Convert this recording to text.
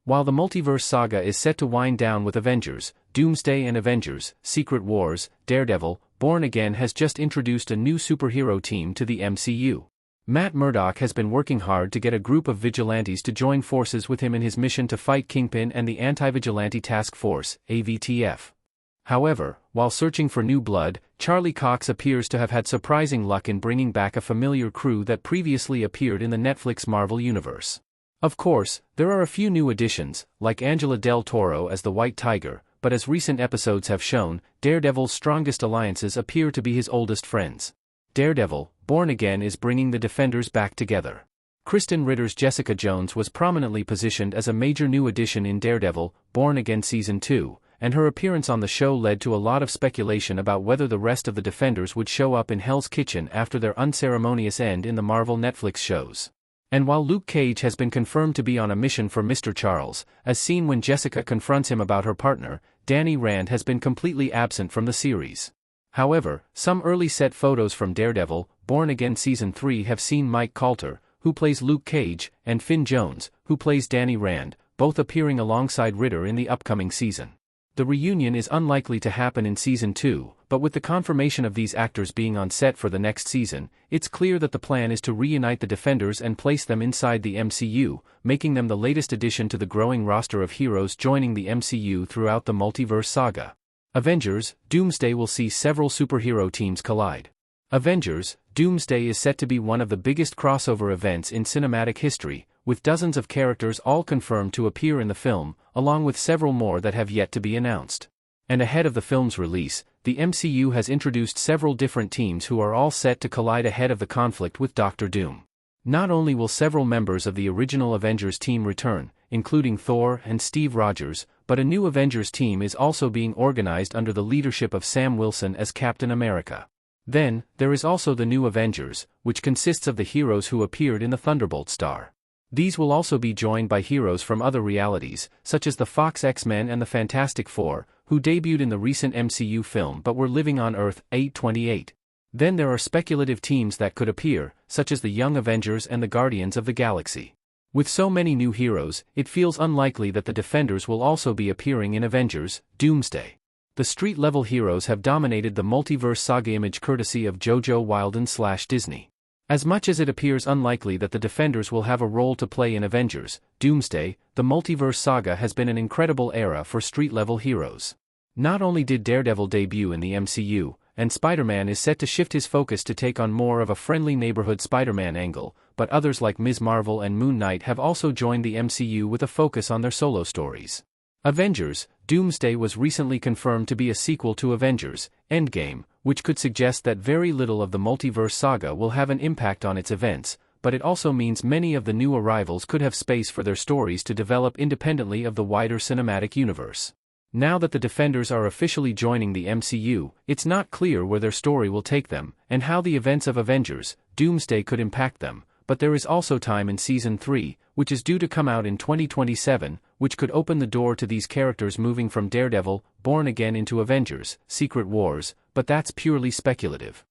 While the multiverse saga is set to wind down with Avengers, Doomsday and Avengers, Secret Wars, Daredevil, Born Again has just introduced a new superhero team to the MCU. Matt Murdock has been working hard to get a group of vigilantes to join forces with him in his mission to fight Kingpin and the Anti-Vigilante Task Force, AVTF. However, while searching for new blood, Charlie Cox appears to have had surprising luck in bringing back a familiar crew that previously appeared in the Netflix Marvel Universe. Of course, there are a few new additions, like Angela Del Toro as the White Tiger, but as recent episodes have shown, Daredevil's strongest alliances appear to be his oldest friends. Daredevil, Born Again is bringing the Defenders back together. Kristen Ritter's Jessica Jones was prominently positioned as a major new addition in Daredevil, Born Again Season 2, and her appearance on the show led to a lot of speculation about whether the rest of the Defenders would show up in Hell's Kitchen after their unceremonious end in the Marvel Netflix shows. And while Luke Cage has been confirmed to be on a mission for Mr. Charles, as seen when Jessica confronts him about her partner, Danny Rand has been completely absent from the series. However, some early set photos from Daredevil, Born Again Season 3 have seen Mike Colter, who plays Luke Cage, and Finn Jones, who plays Danny Rand, both appearing alongside Ritter in the upcoming season. The reunion is unlikely to happen in Season 2, but with the confirmation of these actors being on set for the next season, it's clear that the plan is to reunite the Defenders and place them inside the MCU, making them the latest addition to the growing roster of heroes joining the MCU throughout the multiverse saga. Avengers, Doomsday will see several superhero teams collide. Avengers, Doomsday is set to be one of the biggest crossover events in cinematic history, with dozens of characters all confirmed to appear in the film, along with several more that have yet to be announced. And ahead of the film's release, the MCU has introduced several different teams who are all set to collide ahead of the conflict with Doctor Doom. Not only will several members of the original Avengers team return, including Thor and Steve Rogers, but a new Avengers team is also being organized under the leadership of Sam Wilson as Captain America. Then, there is also the new Avengers, which consists of the heroes who appeared in the Thunderbolt star. These will also be joined by heroes from other realities, such as the Fox X-Men and the Fantastic Four, who debuted in the recent MCU film but were living on Earth 828. Then there are speculative teams that could appear, such as the Young Avengers and the Guardians of the Galaxy. With so many new heroes, it feels unlikely that the Defenders will also be appearing in Avengers, Doomsday. The street-level heroes have dominated the multiverse saga image courtesy of JoJo Wilden/Disney. As much as it appears unlikely that the Defenders will have a role to play in Avengers, Doomsday, the multiverse saga has been an incredible era for street-level heroes. Not only did Daredevil debut in the MCU, and Spider-Man is set to shift his focus to take on more of a friendly neighborhood Spider-Man angle, but others like Ms. Marvel and Moon Knight have also joined the MCU with a focus on their solo stories. Avengers, Doomsday was recently confirmed to be a sequel to Avengers, Endgame, which could suggest that very little of the multiverse saga will have an impact on its events, but it also means many of the new arrivals could have space for their stories to develop independently of the wider cinematic universe. Now that the Defenders are officially joining the MCU, it's not clear where their story will take them, and how the events of Avengers, Doomsday could impact them, but there is also time in Season 3, which is due to come out in 2027, which could open the door to these characters moving from Daredevil, Born Again into Avengers, Secret Wars, but that's purely speculative.